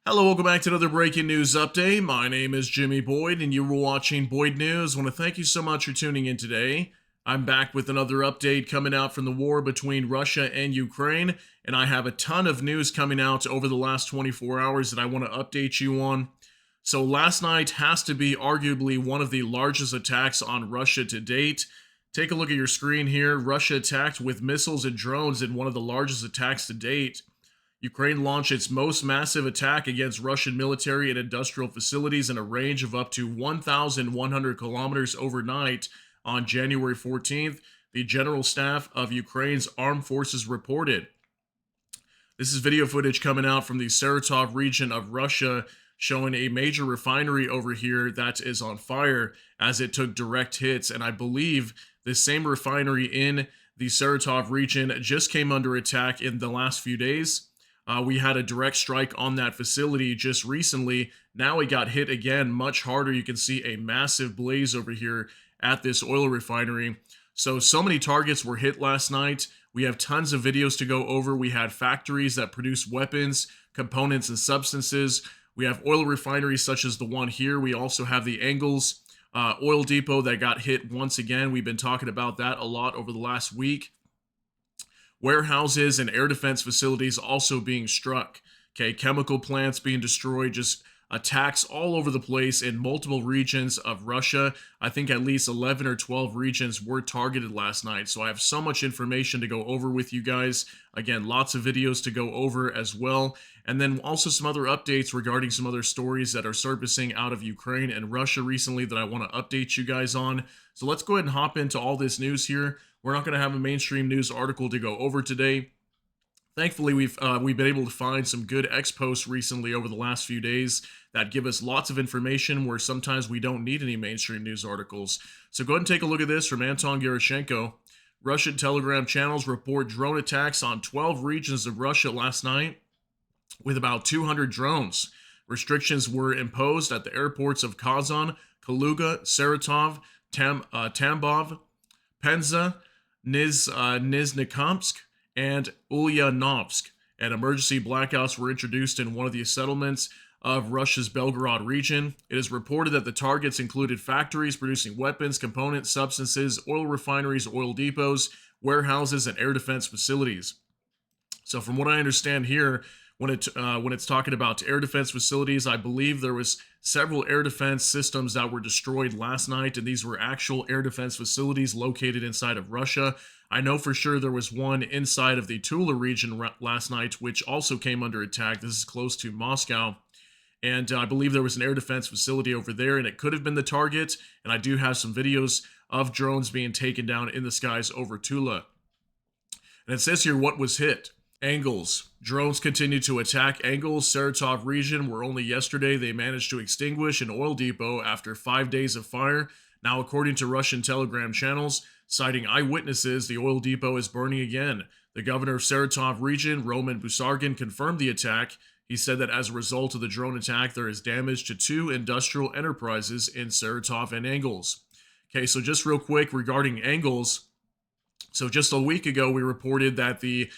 Hello, welcome back to another breaking news update. My name is Jimmy Boyd, and you were watching Boyd News. I want to thank you so much for tuning in today. I'm back with another update coming out from the war between Russia and Ukraine, and I have a ton of news coming out over the last 24 hours that I want to update you on. So, last night has to be arguably one of the largest attacks on Russia to date. Take a look at your screen here. Russia attacked with missiles and drones in one of the largest attacks to date. Ukraine launched its most massive attack against Russian military and industrial facilities in a range of up to 1,100 kilometers overnight on January 14th, the General Staff of Ukraine's Armed Forces reported. This is video footage coming out from the Saratov region of Russia showing a major refinery over here that is on fire as it took direct hits. And I believe this same refinery in the Saratov region just came under attack in the last few days. We had a direct strike on that facility just recently. Now it got hit again much harder. You can see a massive blaze over here at this oil refinery. So many targets were hit last night. We have tons of videos to go over. We had factories that produce weapons, components, and substances. We have oil refineries such as the one here. We also have the Engels oil depot that got hit once again. We've been talking about that a lot over the last week. Warehouses and air defense facilities also being struck. Okay, chemical plants being destroyed, just attacks all over the place in multiple regions of Russia. I think at least 11 or 12 regions were targeted last night. So I have so much information to go over with you guys. Again, lots of videos to go over as well. And then also some other updates regarding some other stories that are surfacing out of Ukraine and Russia recently that I want to update you guys on. So let's go ahead and hop into all this news here. We're not going to have a mainstream news article to go over today. Thankfully, we've been able to find some good X posts recently over the last few days that give us lots of information where sometimes we don't need any mainstream news articles. So go ahead and take a look at this from Anton Gerashenko. Russian Telegram channels report drone attacks on 12 regions of Russia last night with about 200 drones. Restrictions were imposed at the airports of Kazan, Kaluga, Saratov, Tambov, Penza, Nizhnekamsk, and Ulyanovsk, and emergency blackouts were introduced in one of the settlements of Russia's Belgorod region. It is reported that the targets included factories producing weapons, components, substances, oil refineries, oil depots, warehouses, and air defense facilities. So from what I understand here, when it's talking about air defense facilities, I believe there was several air defense systems that were destroyed last night, and these were actual air defense facilities located inside of Russia. I know for sure there was one inside of the Tula region last night, which also came under attack. This is close to Moscow. And I believe there was an air defense facility over there, and it could have been the target. And I do have some videos of drones being taken down in the skies over Tula. And it says here what was hit. Engels. Drones continue to attack Engels, Saratov region, where only yesterday they managed to extinguish an oil depot after 5 days of fire. Now, according to Russian Telegram channels, citing eyewitnesses, the oil depot is burning again. The governor of Saratov region, Roman Busargin, confirmed the attack. He said that as a result of the drone attack, there is damage to 2 industrial enterprises in Saratov and Engels. Okay, so just real quick regarding Engels. So just a week ago, we reported that the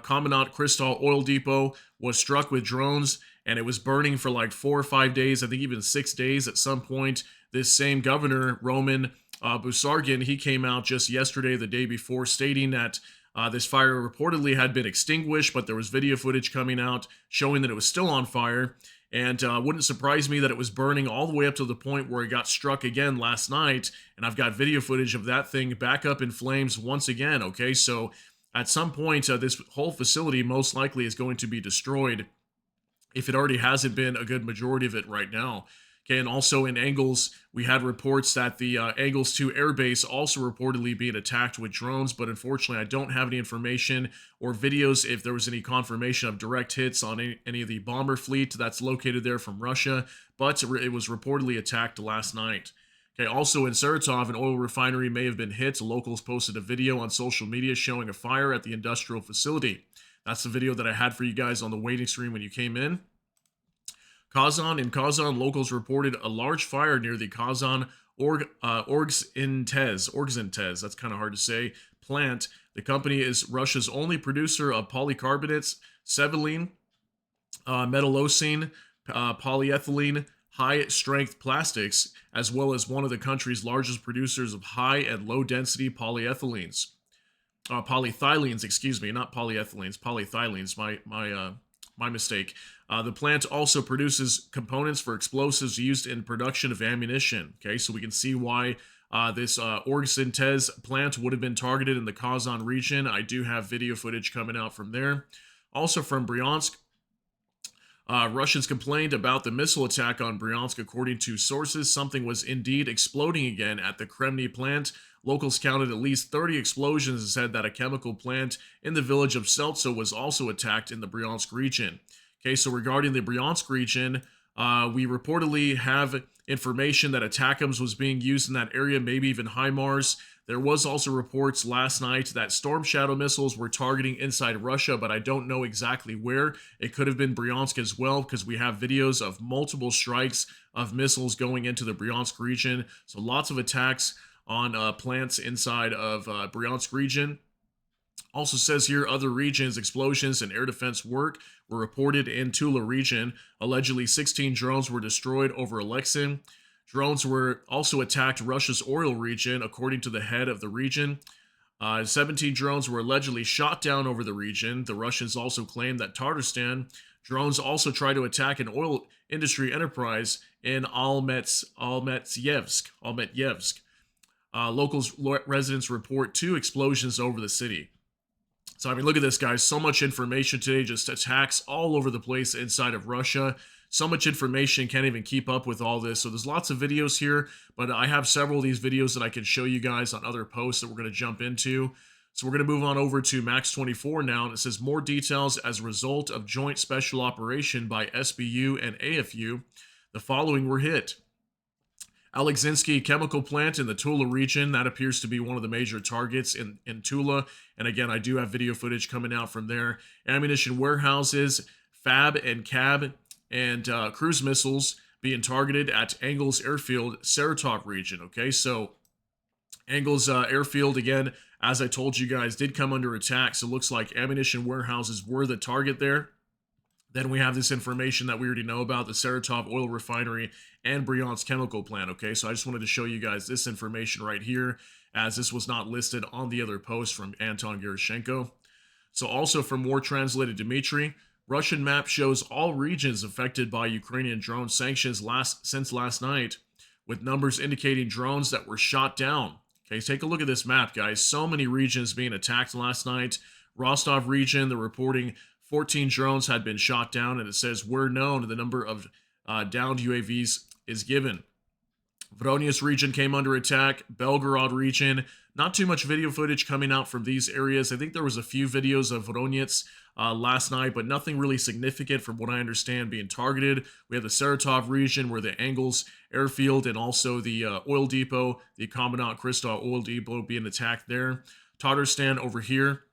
Commandant Kristall oil depot was struck with drones, and it was burning for like 4 or 5 days, I think even 6 days at some point. This same governor, Roman Busargin, he came out just yesterday, the day before, stating that this fire reportedly had been extinguished, but there was video footage coming out showing that it was still on fire. And wouldn't surprise me that it was burning all the way up to the point where it got struck again last night. And I've got video footage of that thing back up in flames once again. Okay, so at some point, this whole facility most likely is going to be destroyed if it already hasn't been a good majority of it right now. Okay, and also in Engels, we had reports that the Engels 2 Air Base also reportedly being attacked with drones, but unfortunately I don't have any information or videos if there was any confirmation of direct hits on any of the bomber fleet that's located there from Russia, but it was reportedly attacked last night. Okay, also in Saratov, an oil refinery may have been hit. Locals posted a video on social media showing a fire at the industrial facility. That's the video that I had for you guys on the waiting screen when you came in. Kazan. In Kazan, locals reported a large fire near the Kazan Orgzintez, that's kind of hard to say, plant. The company is Russia's only producer of polycarbonates, Seveline, metallocene, polyethylene high-strength plastics, as well as one of the country's largest producers of high and low-density polyethylenes. Polythylenes, excuse me, not polyethylenes, polythylenes. My mistake. The plant also produces components for explosives used in production of ammunition. Okay, so we can see why this Orgsynthes plant would have been targeted in the Kazan region. I do have video footage coming out from there. Also from Bryansk, Russians complained about the missile attack on Bryansk. According to sources, something was indeed exploding again at the Kremny plant. Locals counted at least 30 explosions and said that a chemical plant in the village of Seltso was also attacked in the Bryansk region. Okay, so regarding the Bryansk region, we reportedly have information that ATACMS was being used in that area, maybe even HIMARS. There was also reports last night that Storm Shadow missiles were targeting inside Russia, but I don't know exactly where. It could have been Bryansk as well, because we have videos of multiple strikes of missiles going into the Bryansk region. So lots of attacks on plants inside of Bryansk region. Also says here other regions, explosions and air defense work were reported in Tula region. Allegedly 16 drones were destroyed over Alexin. Drones were also attacked Russia's oil region, according to the head of the region. 17 drones were allegedly shot down over the region. The Russians also claimed that Tatarstan drones also tried to attack an oil industry enterprise in Almetyevsk. Locals residents report 2 explosions over the city. So, I mean, look at this, guys. So much information today, just attacks all over the place inside of Russia. So much information, can't even keep up with all this. So there's lots of videos here, but I have several of these videos that I can show you guys on other posts that we're going to jump into. So we're going to move on over to Max 24 now, and it says more details as a result of joint special operation by SBU and AFU. The following were hit. Alexinsky chemical plant in the Tula region, that appears to be one of the major targets in Tula. And again, I do have video footage coming out from there. Ammunition warehouses, FAB and CAB, and cruise missiles being targeted at Engels airfield, Saratov region. Okay, so Engels airfield, again, as I told you guys, did come under attack. So it looks like ammunition warehouses were the target there. Then we have this information that we already know about, the Saratov oil refinery and Bryansk chemical plant. Okay, so I just wanted to show you guys this information right here, as this was not listed on the other post from Anton Gerashenko. So also from War Translated Dmitry, Russian map shows all regions affected by Ukrainian drone sanctions since last night, with numbers indicating drones that were shot down. Okay, take a look at this map, guys. So many regions being attacked last night. Rostov region, they're reporting 14 drones had been shot down, and it says we're known the number of downed UAVs is given. Voronezh region came under attack. Belgorod region, not too much video footage coming out from these areas. I think there was a few videos of Voronezh last night, but nothing really significant from what I understand being targeted. We have the Saratov region where the Engels airfield and also the oil depot, the Commandant Kristov oil depot being attacked there. Tatarstan over here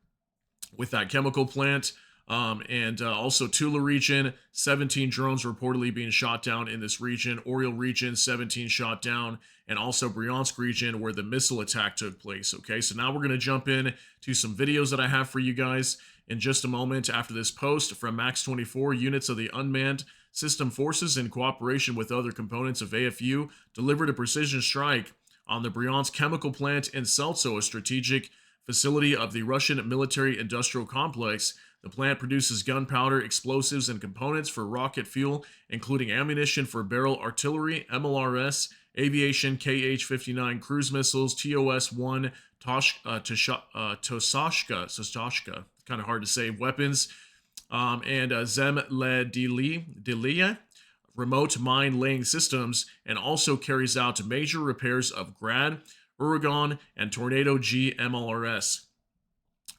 with that chemical plant. And also Tula region, 17 drones reportedly being shot down in this region. Oriel region, 17 shot down. And also Bryansk region where the missile attack took place. Okay, so now we're going to jump in to some videos that I have for you guys in just a moment after this post from Max 24. Units of the unmanned system forces in cooperation with other components of AFU delivered a precision strike on the Bryansk chemical plant in Seltso, a strategic facility of the Russian military-industrial complex. The plant produces gunpowder, explosives, and components for rocket fuel, including ammunition for barrel artillery, MLRS, aviation, KH-59 cruise missiles, TOS-1, Tosashka, kind of hard to say, weapons, and Zemledilia, remote mine laying systems, and also carries out major repairs of Grad, Uragan, and Tornado G MLRS.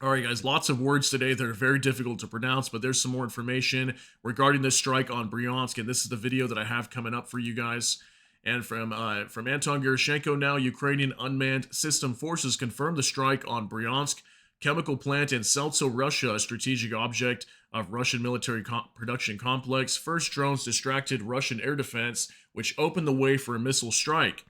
All right, guys, lots of words today that are very difficult to pronounce, but there's some more information regarding this strike on Bryansk, and this is the video that I have coming up for you guys. And from Anton Gerashenko now, Ukrainian unmanned system forces confirmed the strike on Bryansk chemical plant in Seltso, Russia, a strategic object of Russian military production complex. First, drones distracted Russian air defense, which opened the way for a missile strike.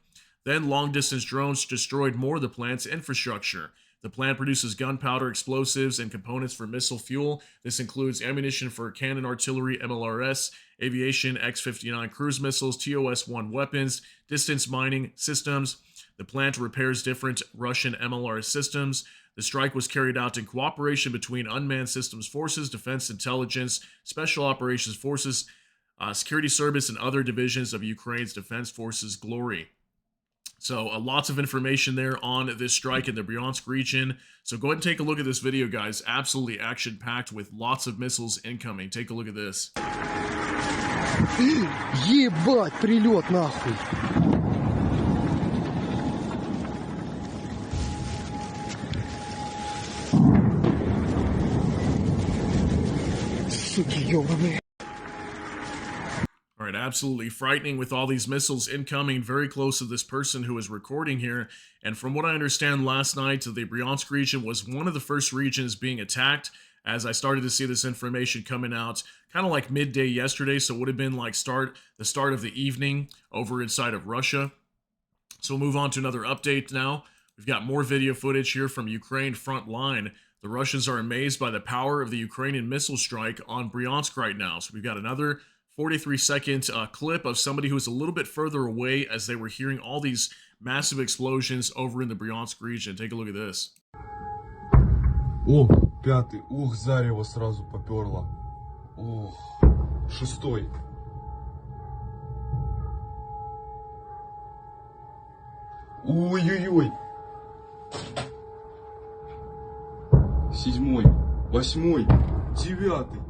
Then, long-distance drones destroyed more of the plant's infrastructure. The plant produces gunpowder, explosives, and components for missile fuel. This includes ammunition for cannon artillery, MLRS, aviation, X-59 cruise missiles, TOS-1 weapons, distance mining systems. The plant repairs different Russian MLR systems. The strike was carried out in cooperation between unmanned systems forces, defense intelligence, special operations forces, security service, and other divisions of Ukraine's defense forces. Glory. So lots of information there on this strike in the Bryansk region. So go ahead and take a look at this video, guys. Absolutely action-packed with lots of missiles incoming. Take a look at this. Ебать, прилет нахуй. Суки ёбаные. All right, absolutely frightening with all these missiles incoming very close to this person who is recording here. And from what I understand, last night, the Bryansk region was one of the first regions being attacked as I started to see this information coming out kind of like midday yesterday. So it would have been like the start of the evening over inside of Russia. So we'll move on to another update now. We've got more video footage here from Ukraine front line. The Russians are amazed by the power of the Ukrainian missile strike on Bryansk right now. So we've got another 43-second clip of somebody who's a little bit further away as they were hearing all these massive explosions over in the Bryansk region. Take a look at this. Ох, пятый. Ух, зарево сразу поперло. Ох, шестой. Ой-ой-ой. Седьмой, восьмой, девятый.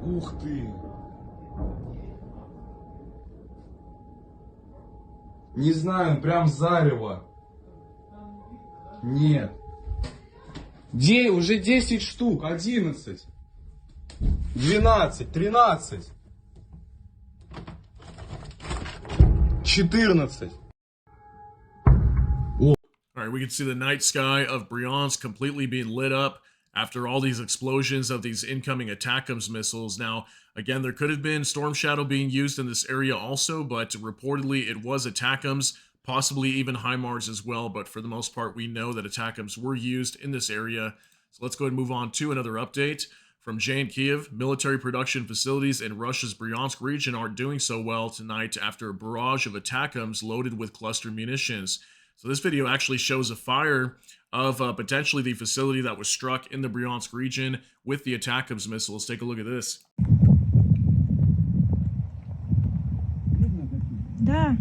Ух ты! Не знаю, прям зарево. Нет. Уже 10 штук, 11, 12, 13, 14. All right, we can see the night sky of Bryansk completely being lit up after all these explosions of these incoming ATACMS missiles. Now, again, there could have been Storm Shadow being used in this area also, but reportedly it was ATACMS, possibly even HIMARS as well, but for the most part, we know that ATACMS were used in this area. So let's go ahead and move on to another update. From Jay and Kiev, military production facilities in Russia's Bryansk region aren't doing so well tonight after a barrage of ATACMS loaded with cluster munitions. So this video actually shows a fire of potentially the facility that was struck in the Bryansk region with the ATACMS missiles. Take a look at this. Да.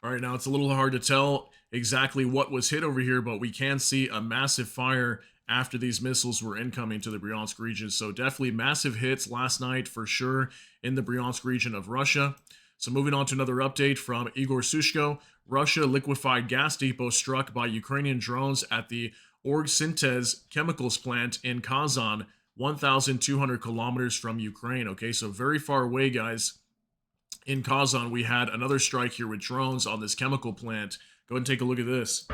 All right, now it's a little hard to tell exactly what was hit over here, but we can see a massive fire after these missiles were incoming to the Bryansk region. So definitely massive hits last night for sure in the Bryansk region of Russia. So moving on to another update from Igor Sushko. Russia liquefied gas depot struck by Ukrainian drones at the Orgsyntez chemicals plant in Kazan, 1,200 kilometers from Ukraine. Okay, so very far away, guys. In Kazan, we had another strike here with drones on this chemical plant. Go ahead and take a look at this.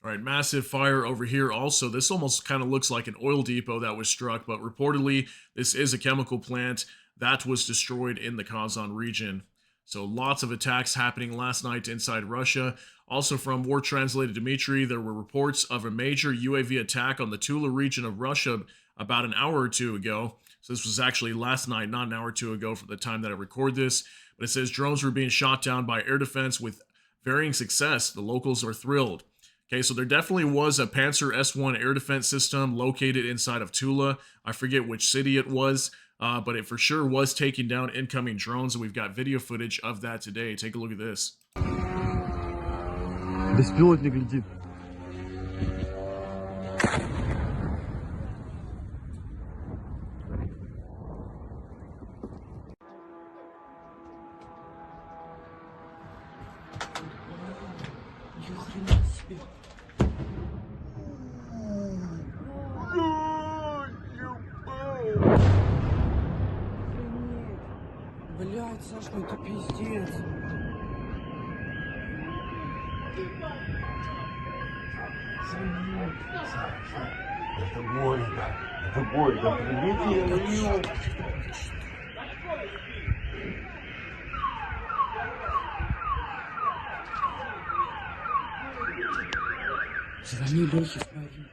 All right, massive fire over here also. This almost kind of looks like an oil depot that was struck, but reportedly this is a chemical plant that was destroyed in the Kazan region. So lots of attacks happening last night inside Russia. Also from War Translated Dmitry, there were reports of a major UAV attack on the Tula region of Russia about an hour or two ago. So this was actually last night, not an hour or two ago from the time that I record this. But it says drones were being shot down by air defense with varying success. The locals are thrilled. Okay, so there definitely was a Panzer S-1 air defense system located inside of Tula. I forget which city it was, but it for sure was taking down incoming drones, and we've got video footage of that today. Take a look at this. Беспилотник летит. Блять, Саш, ну это пиздец. Это горько. Это горько. Прилетело. Звони Лехе, смотри.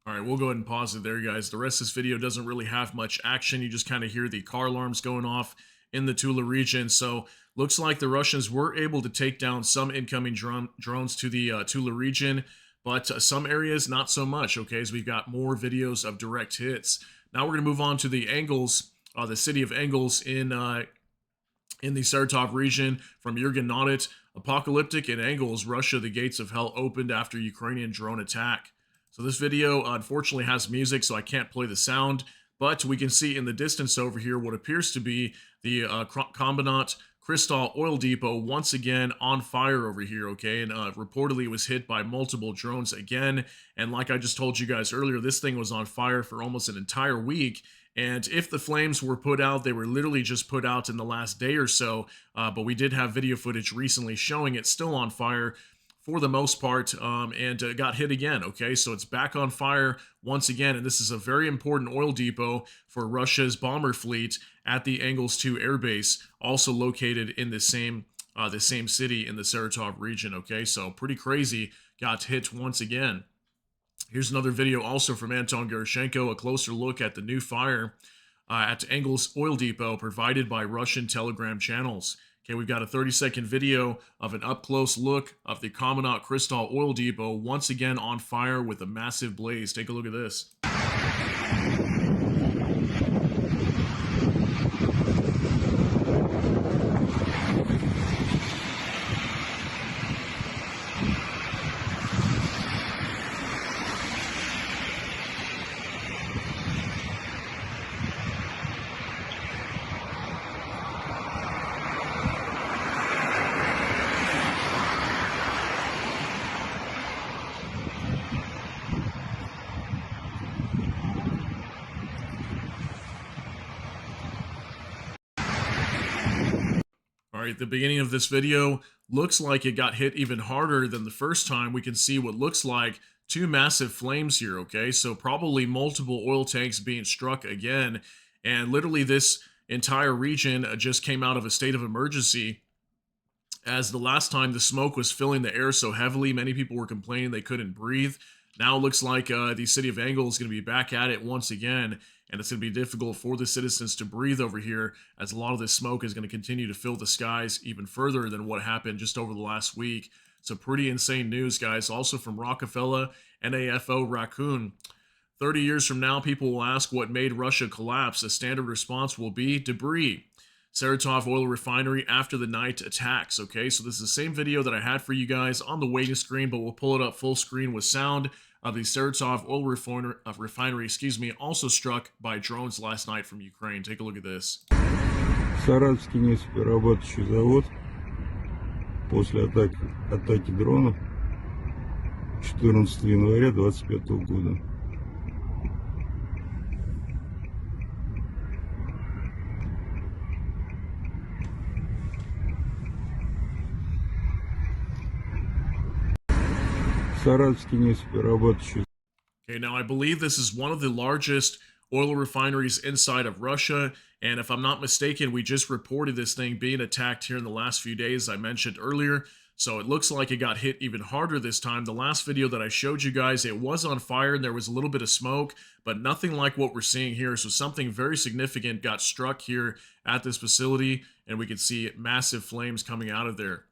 All right, we'll go ahead and pause it there, guys. The rest of this video doesn't really have much action. You just kind of hear the car alarms going off in the Tula region. So looks like the Russians were able to take down some incoming drones to the Tula region, but some areas not so much, okay, so we've got more videos of direct hits. Now we're going to move on to the Engels, the city of Engels in the Saratov region from Jurgen Nodit. Apocalyptic in Engels, Russia, the gates of hell opened after Ukrainian drone attack. So this video unfortunately has music, so I can't play the sound, but we can see in the distance over here what appears to be the Combinat Crystal oil depot once again on fire over here, okay? And reportedly it was hit by multiple drones again. And like I just told you guys earlier, this thing was on fire for almost an entire week. And if the flames were put out, they were literally just put out in the last day or so. But we did have video footage recently showing it still on fire for the most part, and got hit again, okay? So it's back on fire once again, and this is a very important oil depot for Russia's bomber fleet at the Engels 2 air base, also located in the same city in the Saratov region, okay? So pretty crazy, got hit once again. Here's another video also from Anton Gerashenko, a closer look at the new fire at Engels oil depot provided by Russian Telegram channels. Okay, we've got a 30-second video of an up-close look of the Combinat Crystal oil depot once again on fire with a massive blaze. Take a look at this. Alright, the beginning of this video looks like it got hit even harder than the first time. We can see what looks like two massive flames here, okay? So probably multiple oil tanks being struck again. And literally this entire region just came out of a state of emergency, as the last time the smoke was filling the air so heavily, many people were complaining they couldn't breathe. Now it looks like the city of Engels is going to be back at it once again, and it's going to be difficult for the citizens to breathe over here, as a lot of this smoke is going to continue to fill the skies even further than what happened just over the last week. So pretty insane news, guys. Also from Rockefeller, NAFO Raccoon. 30 years from now, people will ask what made Russia collapse. A standard response will be debris. Saratov oil refinery after the night attacks. Okay, so this is the same video that I had for you guys on the waiting screen, but we'll pull it up full screen with sound of the Saratov oil refinery, also struck by drones last night from Ukraine. Take a look at this. Саратовский нефтеперерабатывающий завод после атаки дронов 14 января 2025 года. Саратовский нефтеперерабатывающий. Okay, now I believe this is one of the largest oil refineries inside of Russia, and if I'm not mistaken, we just reported this thing being attacked here in the last few days, I mentioned earlier. So it looks like it got hit even harder this time. The last video that I showed you guys, it was on fire and there was a little bit of smoke, but nothing like what we're seeing here. So something very significant got struck here at this facility, and we can see massive flames coming out of there.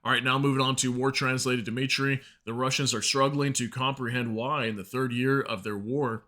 All right, now moving on to War Translated Dmitry. The Russians are struggling to comprehend why in the third year of their war,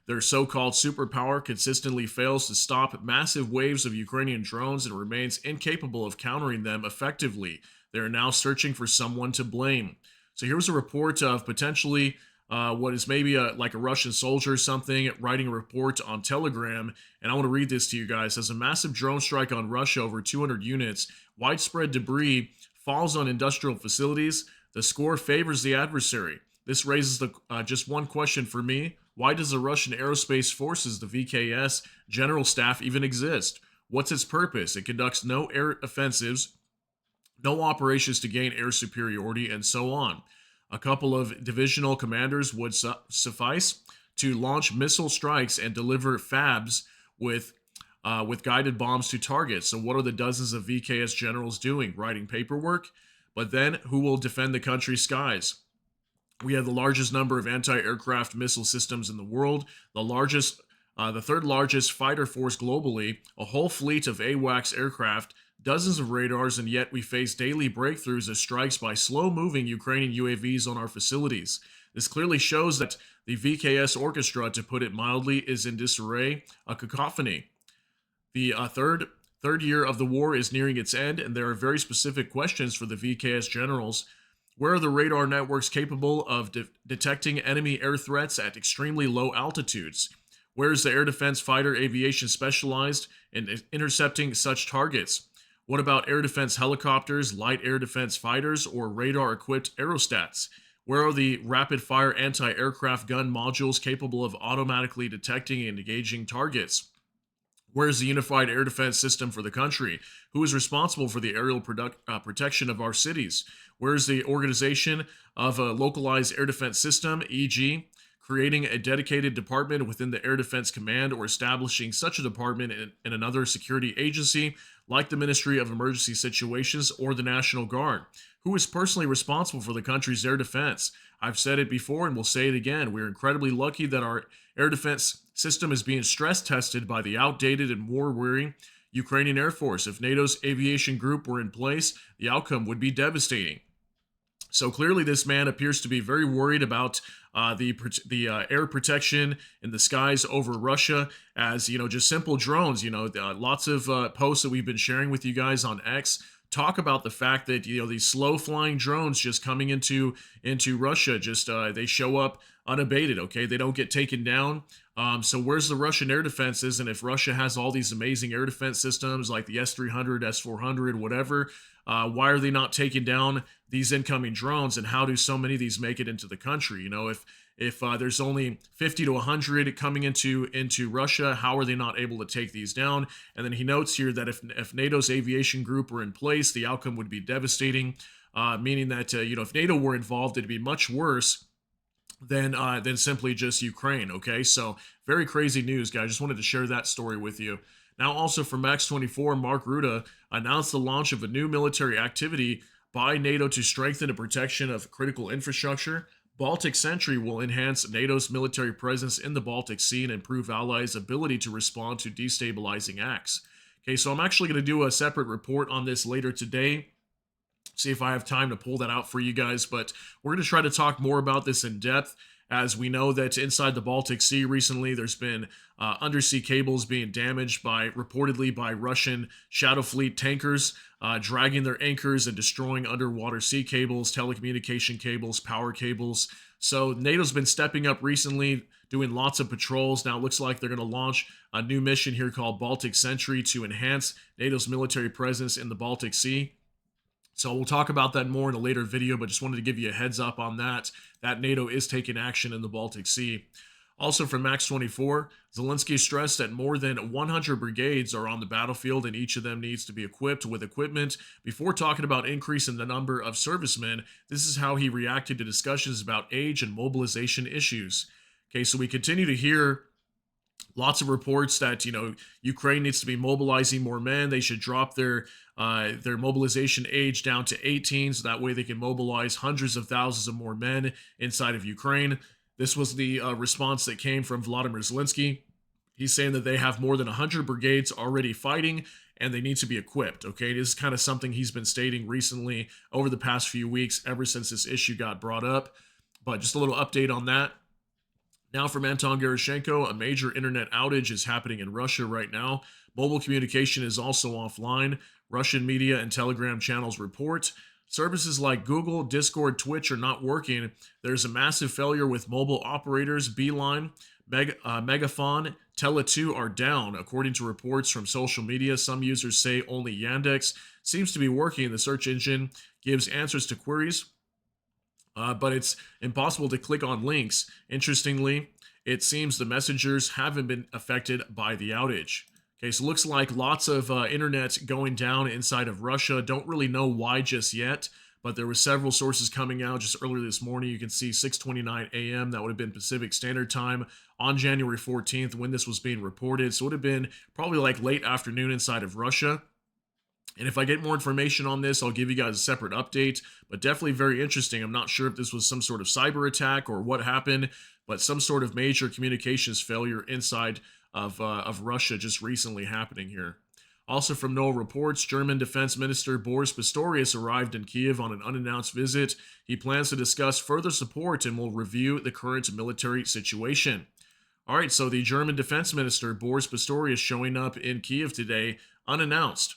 their so-called superpower consistently fails to stop massive waves of Ukrainian drones and remains incapable of countering them effectively. They are now searching for someone to blame. So here's a report of potentially what is maybe like a Russian soldier or something writing a report on Telegram, and I want to read this to you guys. As a massive drone strike on Russia, over 200 units, widespread debris falls on industrial facilities. The score favors the adversary. This raises just one question for me. Why does the Russian Aerospace Forces, the VKS, general staff even exist? What's its purpose? It conducts no air offensives no operations to gain air superiority, and so on. A couple of divisional commanders would suffice to launch missile strikes and deliver FABs with guided bombs to targets. So, what are the dozens of VKS generals doing? Writing paperwork? But then, who will defend the country's skies? We have the largest number of anti-aircraft missile systems in the world, the third largest fighter force globally, a whole fleet of AWACS aircraft, dozens of radars, and yet we face daily breakthroughs as strikes by slow-moving Ukrainian UAVs on our facilities. This clearly shows that the VKS orchestra, to put it mildly, is in disarray, a cacophony. The third year of the war is nearing its end, and there are very specific questions for the VKS generals. Where are the radar networks capable of detecting enemy air threats at extremely low altitudes? Where is the air defense fighter aviation specialized in intercepting such targets? What about air defense helicopters, light air defense fighters, or radar-equipped aerostats? Where are the rapid-fire anti-aircraft gun modules capable of automatically detecting and engaging targets? Where is the unified air defense system for the country? Who is responsible for the aerial protection of our cities? Where is the organization of a localized air defense system, e.g., creating a dedicated department within the Air Defense Command or establishing such a department in another security agency like the Ministry of Emergency Situations or the National Guard? Who is personally responsible for the country's air defense? I've said it before and will say it again. We're incredibly lucky that our air defense system is being stress tested by the outdated and war-weary Ukrainian Air Force. If NATO's aviation group were in place, the outcome would be devastating. So clearly, this man appears to be very worried about the air protection in the skies over Russia, as just simple drones. Lots of posts that we've been sharing with you guys on X talk about the fact that these slow flying drones just coming into Russia, just they show up unabated. Okay, they don't get taken down. So where's the Russian air defenses? And if Russia has all these amazing air defense systems like the S-300, S-400, whatever, why are they not taking down these incoming drones? And how do so many of these make it into the country? If there's only 50 to 100 coming into Russia, how are they not able to take these down? And then he notes here that if NATO's aviation group were in place, the outcome would be devastating, meaning that if NATO were involved, it'd be much worse than simply just Ukraine. Okay, so very crazy news, guys. Just wanted to share that story with you. Now, also from Max 24, Mark Rutte announced the launch of a new military activity by NATO to strengthen the protection of critical infrastructure. Baltic Sentry will enhance NATO's military presence in the Baltic Sea and improve allies' ability to respond to destabilizing acts. Okay, so I'm actually going to do a separate report on this later today. See if I have time to pull that out for you guys, but we're going to try to talk more about this in depth, as we know that inside the Baltic Sea recently there's been undersea cables being damaged reportedly by Russian Shadow Fleet tankers, dragging their anchors and destroying underwater sea cables, telecommunication cables, power cables. So NATO's been stepping up recently, doing lots of patrols. Now it looks like they're going to launch a new mission here called Baltic Sentry to enhance NATO's military presence in the Baltic Sea. So we'll talk about that more in a later video, but just wanted to give you a heads up on that NATO is taking action in the Baltic Sea. Also from Max 24, Zelensky stressed that more than 100 brigades are on the battlefield and each of them needs to be equipped with equipment. Before talking about increase in the number of servicemen, this is how he reacted to discussions about age and mobilization issues. Okay, so we continue to hear lots of reports that Ukraine needs to be mobilizing more men. They should drop their mobilization age down to 18, so that way they can mobilize hundreds of thousands of more men inside of Ukraine. This was the response that came from Volodymyr Zelensky. He's saying that they have more than 100 brigades already fighting and they need to be equipped. Okay, this is kind of something he's been stating recently over the past few weeks, ever since this issue got brought up. But just a little update on that. Now from Anton Gerashenko, a major internet outage is happening in Russia right now. Mobile communication is also offline. Russian media and Telegram channels report. Services like Google, Discord, Twitch are not working. There's a massive failure with mobile operators. Beeline, Megaphone, Tele2 are down. According to reports from social media, some users say only Yandex seems to be working. The search engine gives answers to queries, but it's impossible to click on links. Interestingly, it seems the messengers haven't been affected by the outage. Okay, so looks like lots of internet going down inside of Russia. Don't really know why just yet, but there were several sources coming out just earlier this morning. You can see 6:29 a.m. That would have been Pacific Standard Time on January 14th when this was being reported. So it would have been probably like late afternoon inside of Russia. And if I get more information on this, I'll give you guys a separate update. But definitely very interesting. I'm not sure if this was some sort of cyber attack or what happened, but some sort of major communications failure inside of Russia just recently happening here. Also from NOAA reports, German Defense Minister Boris Pistorius arrived in Kiev on an unannounced visit. He plans to discuss further support and will review the current military situation. All right, so the German Defense Minister Boris Pistorius showing up in Kiev today, unannounced.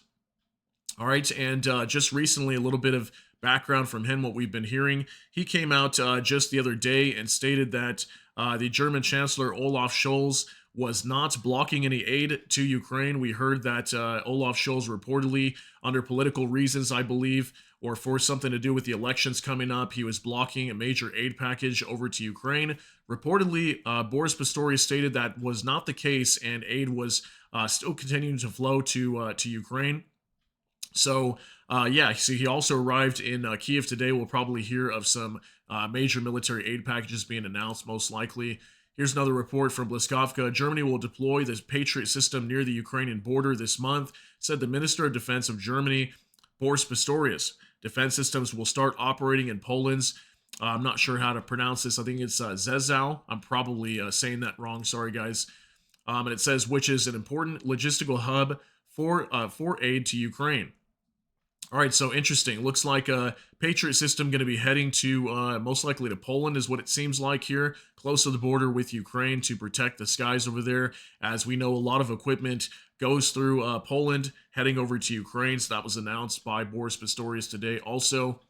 All right, and just recently, a little bit of background from him, what we've been hearing. He came out just the other day and stated that the German Chancellor Olaf Scholz was not blocking any aid to Ukraine. We heard that Olaf Scholz reportedly, under political reasons, I believe, or for something to do with the elections coming up, he was blocking a major aid package over to Ukraine. Reportedly, Boris Pistorius stated that was not the case, and aid was still continuing to flow to Ukraine. So, yeah, see, he also arrived in Kiev today. We'll probably hear of some major military aid packages being announced, most likely. Here's another report from Bliskovka. Germany will deploy the Patriot system near the Ukrainian border this month, said the Minister of Defense of Germany, Boris Pistorius. Defense systems will start operating in Poland's, I'm not sure how to pronounce this. I think it's Zezau. I'm probably saying that wrong. Sorry, guys. And it says, which is an important logistical hub for aid to Ukraine. All right, so interesting. Looks like a Patriot system going to be heading to most likely to Poland is what it seems like here, close to the border with Ukraine to protect the skies over there. As we know, a lot of equipment goes through Poland heading over to Ukraine. So that was announced by Boris Pistorius today. Also,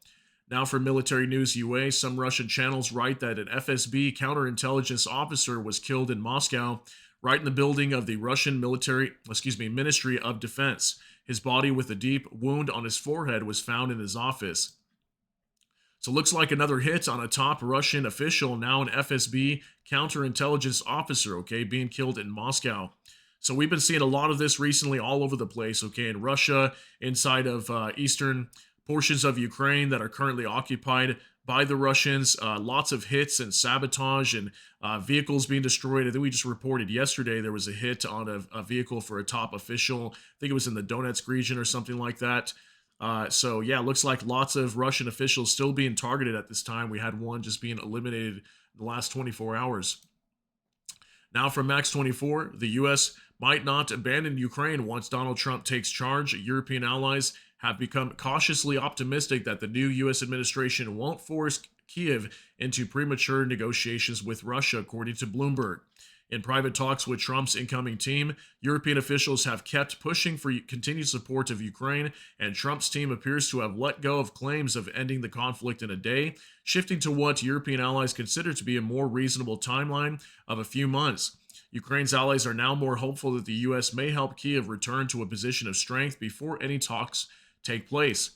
now for military news UA, some Russian channels write that an FSB counterintelligence officer was killed in Moscow, right in the building of the Russian Ministry of Defense. His body with a deep wound on his forehead was found in his office. So looks like another hit on a top Russian official, now an FSB counterintelligence officer, okay, being killed in Moscow. So we've been seeing a lot of this recently all over the place, okay, in Russia, inside of eastern portions of Ukraine that are currently occupied by the Russians. Lots of hits and sabotage and vehicles being destroyed. I think we just reported yesterday there was a hit on a vehicle for a top official. I think it was in the Donetsk region or something like that. So yeah, looks like lots of Russian officials still being targeted at this time. We had one just being eliminated in the last 24 hours. Now from Max 24, the U.S. might not abandon Ukraine once Donald Trump takes charge. European allies have become cautiously optimistic that the new U.S. administration won't force Kiev into premature negotiations with Russia, according to Bloomberg. In private talks with Trump's incoming team, European officials have kept pushing for continued support of Ukraine, and Trump's team appears to have let go of claims of ending the conflict in a day, shifting to what European allies consider to be a more reasonable timeline of a few months. Ukraine's allies are now more hopeful that the U.S. may help Kiev return to a position of strength before any talks take place.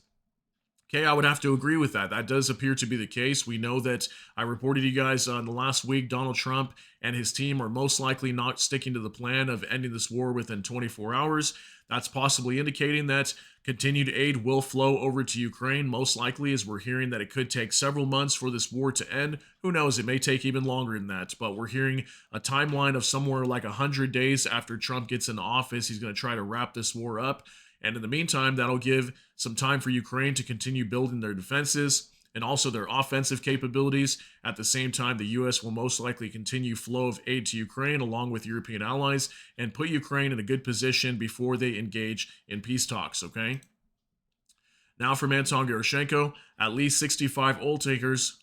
Okay, I would have to agree with that. That does appear to be the case. We know that I reported to you guys in the last week, Donald Trump and his team are most likely not sticking to the plan of ending this war within 24 hours. That's possibly indicating that continued aid will flow over to Ukraine, most likely, as we're hearing that it could take several months for this war to end. Who knows, it may take even longer than that, but we're hearing a timeline of somewhere like 100 days after Trump gets into office. He's going to try to wrap this war up. And in the meantime, that'll give some time for Ukraine to continue building their defenses and also their offensive capabilities. At the same time, the U.S. will most likely continue flow of aid to Ukraine along with European allies and put Ukraine in a good position before they engage in peace talks, okay? Now from Anton Gerashenko, at least 65 oil tankers,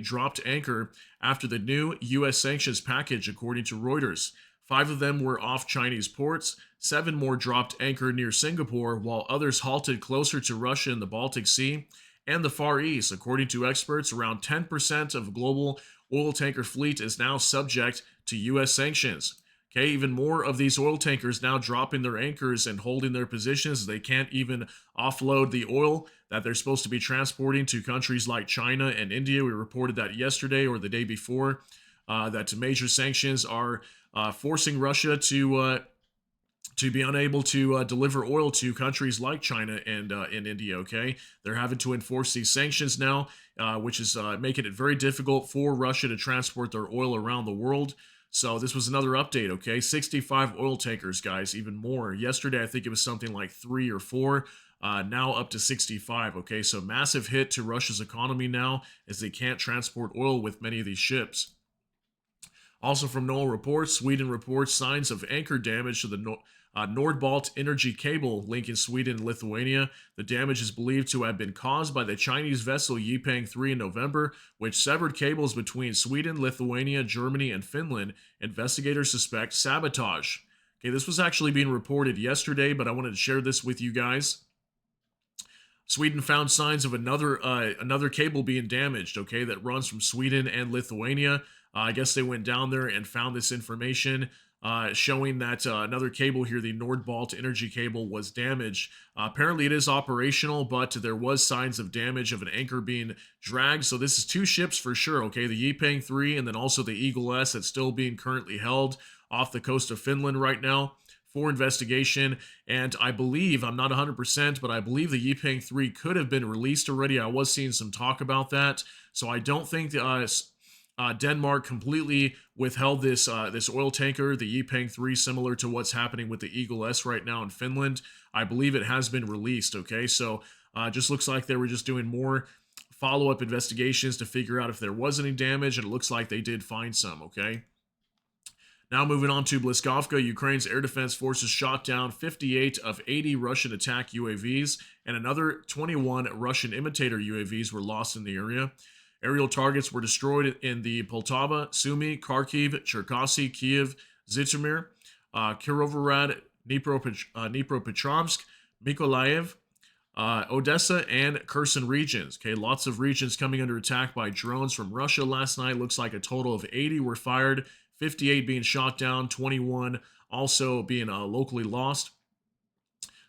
dropped anchor after the new U.S. sanctions package, according to Reuters. 5 of them were off Chinese ports, 7 more dropped anchor near Singapore, while others halted closer to Russia in the Baltic Sea and the Far East. According to experts, around 10% of global oil tanker fleet is now subject to U.S. sanctions. Okay, even more of these oil tankers now dropping their anchors and holding their positions. They can't even offload the oil that they're supposed to be transporting to countries like China and India. We reported that yesterday or the day before, that major sanctions are forcing Russia to to be unable to deliver oil to countries like China and India. Okay, they're having to enforce these sanctions now, which is making it very difficult for Russia to transport their oil around the world. So this was another update. Okay, 65 oil tankers, guys, even more. Yesterday, I think it was something like 3 or 4. Now up to 65. Okay, so massive hit to Russia's economy now as they can't transport oil with many of these ships. Also from NOAA reports, Sweden reports signs of anchor damage to the Nordbalt energy cable linking Sweden and Lithuania. The damage is believed to have been caused by the Chinese vessel Yipeng 3 in November, which severed cables between Sweden, Lithuania, Germany, and Finland. Investigators suspect sabotage. Okay, this was actually being reported yesterday, but I wanted to share this with you guys. Sweden found signs of another cable being damaged, okay, that runs from Sweden and Lithuania. I guess they went down there and found this information showing that another cable here, the Nordbalt energy cable, was damaged. Apparently, it is operational, but there was signs of damage of an anchor being dragged. So this is 2 ships for sure, okay, the Yipeng 3 and then also the Eagle S that's still being currently held off the coast of Finland right now for investigation. And I believe, I'm not 100%, but I believe the Yipeng 3 could have been released already. I was seeing some talk about that. So I don't think Denmark completely withheld this oil tanker, the Yipeng 3, similar to what's happening with the Eagle S right now in Finland. I believe it has been released, okay? So just looks like they were just doing more follow-up investigations to figure out if there was any damage, and it looks like they did find some, okay? Now moving on to Bliskovka, Ukraine's air defense forces shot down 58 of 80 Russian attack UAVs, and another 21 Russian imitator UAVs were lost in the area. Aerial targets were destroyed in the Poltava, Sumy, Kharkiv, Cherkasy, Kiev, Zhytomyr, Kirovohrad, Dnipropetrovsk, Mykolaiv, Odessa, and Kherson regions. Okay, lots of regions coming under attack by drones from Russia last night. Looks like a total of 80 were fired, 58 being shot down, 21 also being locally lost.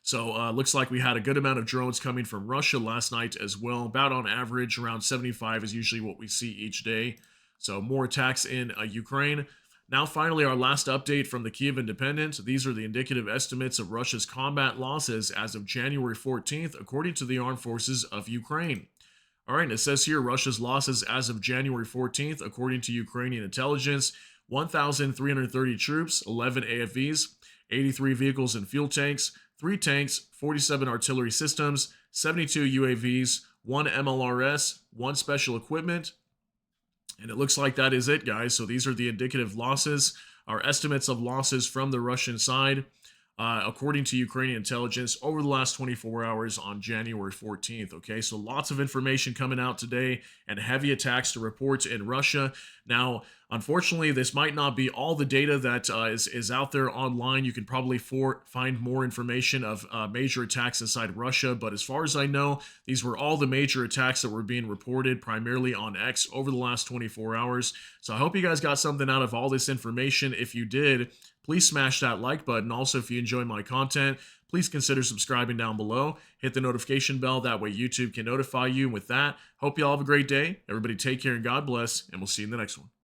So looks like we had a good amount of drones coming from Russia last night as well. About on average, around 75 is usually what we see each day. So more attacks in Ukraine. Now finally, our last update from the Kiev Independent. These are the indicative estimates of Russia's combat losses as of January 14th, according to the Armed Forces of Ukraine. All right, and it says here Russia's losses as of January 14th, according to Ukrainian intelligence, 1,330 troops, 11 AFVs, 83 vehicles and fuel tanks, 3 tanks, 47 artillery systems, 72 UAVs, 1 MLRS, 1 special equipment. And it looks like that is it, guys. So these are the indicative losses, our estimates of losses from the Russian side, according to Ukrainian intelligence, over the last 24 hours on January 14th. Okay, so lots of information coming out today and heavy attacks to report in Russia. Now, unfortunately, this might not be all the data that is out there online. You can probably find more information of major attacks inside Russia, but as far as I know, these were all the major attacks that were being reported primarily on X over the last 24 hours. So I hope you guys got something out of all this information. If you did, please smash that like button. Also, if you enjoy my content, please consider subscribing down below. Hit the notification bell. That way YouTube can notify you. And with that, hope you all have a great day. Everybody take care and God bless, and we'll see you in the next one.